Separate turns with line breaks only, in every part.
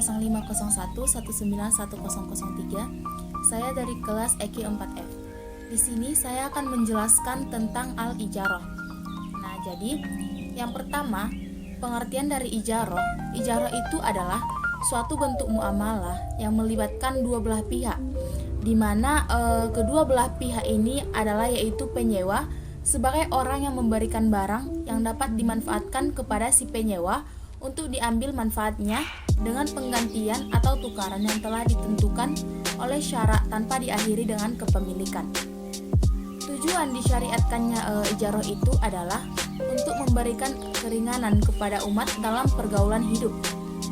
0501191003. Saya dari kelas EQ 4F. Di sini saya akan menjelaskan tentang al-ijarah. Nah, jadi yang pertama, pengertian dari ijarah. Ijarah itu adalah suatu bentuk muamalah yang melibatkan dua belah pihak, di mana kedua belah pihak ini adalah yaitu penyewa sebagai orang yang memberikan barang yang dapat dimanfaatkan kepada si penyewa untuk diambil manfaatnya dengan penggantian atau tukaran yang telah ditentukan oleh syarat tanpa diakhiri dengan kepemilikan. Tujuan disyariatkannya ijarah itu adalah untuk memberikan keringanan kepada umat dalam pergaulan hidup.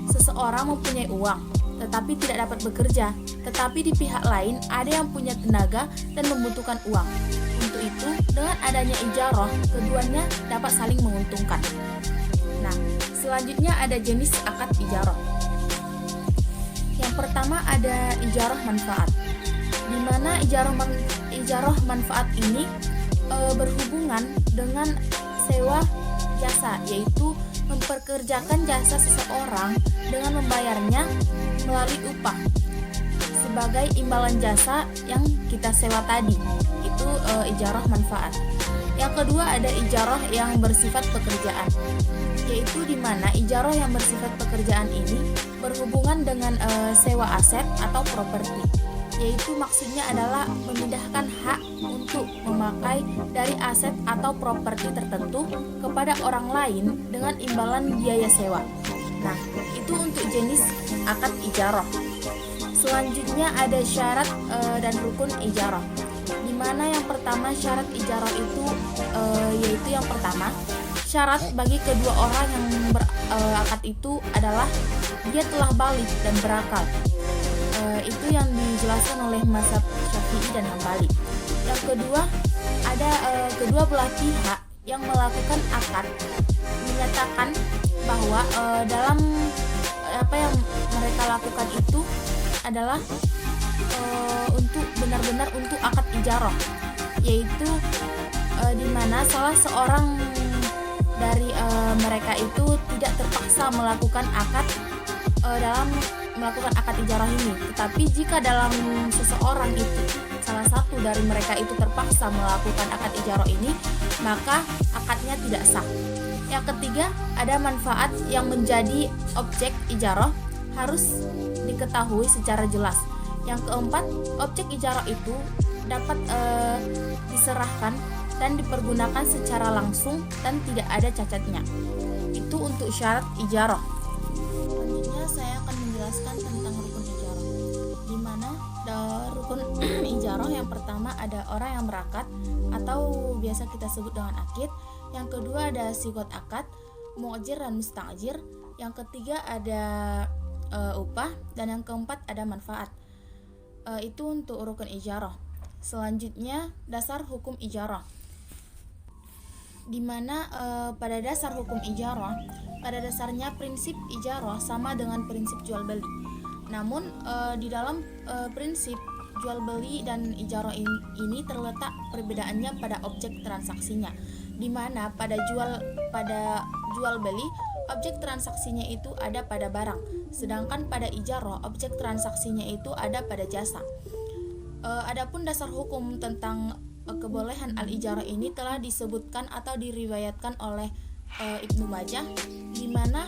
Seseorang mempunyai uang, tetapi tidak dapat bekerja, tetapi di pihak lain ada yang punya tenaga dan membutuhkan uang. Untuk itu, dengan adanya ijarah, keduanya dapat saling menguntungkan. Nah, selanjutnya ada jenis akad ijarah. Yang pertama ada ijarah manfaat, di mana ijarah manfaat ini berhubungan dengan sewa jasa, yaitu memperkerjakan jasa seseorang dengan membayarnya melalui upah sebagai imbalan jasa yang kita sewa tadi. Itu ijarah manfaat. Yang kedua ada ijarah yang bersifat pekerjaan, yaitu di mana ijarah yang bersifat pekerjaan ini berhubungan dengan sewa aset atau properti, yaitu maksudnya adalah memindahkan hak untuk memakai dari aset atau properti tertentu kepada orang lain dengan imbalan biaya sewa. Nah, itu untuk jenis akad ijarah. Selanjutnya ada syarat dan rukun ijarah, di mana yang pertama syarat ijarah itu yaitu yang pertama, syarat bagi kedua orang yang berakad itu adalah dia telah balik dan berakal. Itu yang dijelaskan oleh mazhab Syafi'i dan Hambali. Yang kedua, ada kedua belah pihak yang melakukan akad menyatakan bahwa dalam apa yang mereka lakukan itu adalah untuk benar-benar untuk akad ijarah, yaitu di mana salah seorang dari mereka itu tidak terpaksa melakukan akad dalam melakukan akad ijarah ini. Tetapi jika dalam seseorang itu salah satu dari mereka itu terpaksa melakukan akad ijarah ini, maka akadnya tidak sah. Yang ketiga, ada manfaat yang menjadi objek ijarah harus diketahui secara jelas. Yang keempat, objek ijarah itu dapat diserahkan dan dipergunakan secara langsung dan tidak ada cacatnya. Itu untuk syarat ijarah. Selanjutnya saya akan menjelaskan tentang rukun ijarah, di mana rukun ijarah yang pertama ada orang yang berakad atau biasa kita sebut dengan akid. Yang kedua ada sigot akad, mu'ajir dan musta'jir. Yang ketiga ada upah, dan yang keempat ada manfaat. Itu untuk rukun ijarah. Selanjutnya dasar hukum ijarah, di mana pada dasar hukum ijarah, pada dasarnya prinsip ijarah sama dengan prinsip jual beli. Namun di dalam prinsip jual beli dan ijarah ini terletak perbedaannya pada objek transaksinya, di mana pada jual beli objek transaksinya itu ada pada barang, sedangkan pada ijarah objek transaksinya itu ada pada jasa. Adapun dasar hukum tentang kebolehan al-ijarah ini telah disebutkan atau diriwayatkan oleh Ibnu Majah, di mana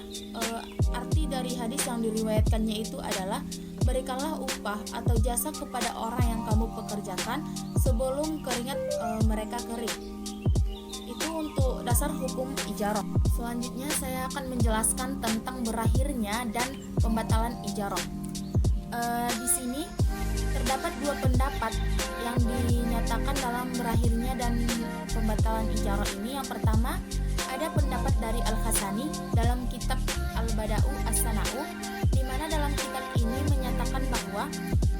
arti dari hadis yang diriwayatkannya itu adalah berikanlah upah atau jasa kepada orang yang kamu pekerjakan sebelum keringat mereka kering. Itu untuk dasar hukum ijarah. Selanjutnya saya akan menjelaskan tentang berakhirnya dan pembatalan ijarah. Di sini terdapat dua pendapat yang dinyatakan dalam berakhirnya dan pembatalan ijarah ini. Yang pertama, ada pendapat dari Al-Hasani dalam kitab Al-Bada'u As-Sana'u, di mana dalam kitab ini menyatakan bahwa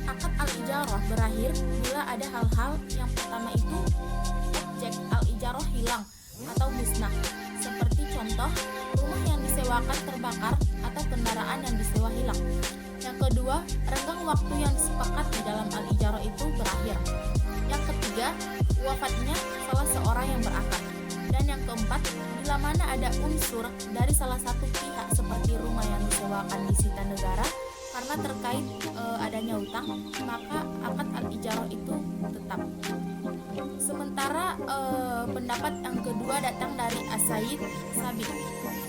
akad al-ijarah berakhir bila ada hal-hal yang pertama itu objek al-ijarah hilang atau musnah, seperti contoh rumah yang disewakan terbakar atau kendaraan yang disewa hilang. Yang kedua, renggang waktu yang disepakati dalam al-ijarah itu berakhir. Yang ketiga, wafatnya salah seorang yang berakad. Dan yang keempat, bila mana ada unsur dari salah satu pihak seperti rumah yang disewakan disita negara karena terkait adanya utang, maka akad al-ijarah itu tetap. Sementara pendapat yang kedua datang dari As-Sayyid Sabit,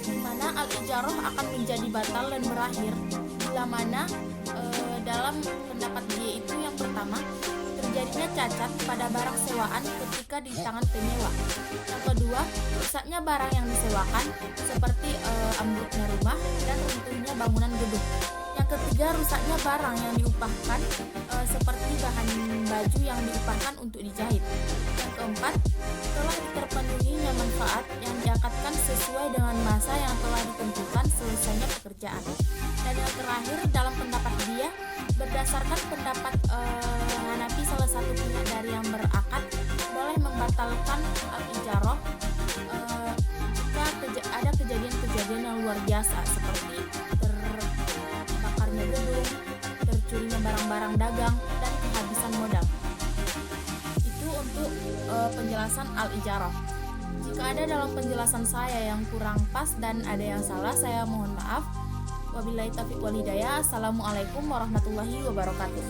di mana al-ijarah akan menjadi batal dan berakhir bila mana dalam pendapat dia itu yang pertama, terjadinya cacat pada barang sewaan ketika di tangan penyewa. Yang kedua, rusaknya barang yang disewakan seperti ambruknya rumah dan runtuhnya bangunan gedung. Yang ketiga, rusaknya barang yang diupahkan seperti bahan baju yang diupahkan untuk dijahit. Yang keempat, telah terpenuhinya manfaat yang diakatkan sesuai dengan masa yang telah ditentukan selesainya pekerjaan. Dan yang terakhir, dalam pendapat dia, berdasarkan pendapat Hanafi, salah satu pihak dari yang berakad boleh membatalkan al-ijarah jika ada kejadian-kejadian yang luar biasa seperti terbakarnya gedung, tercurinya barang-barang dagang, dan kehabisan modal. Itu untuk penjelasan al-ijarah. Jika ada dalam penjelasan saya yang kurang pas dan ada yang salah, saya mohon maaf. Wabillahi taufiq wal hidayah. Assalamualaikum warahmatullahi wabarakatuh.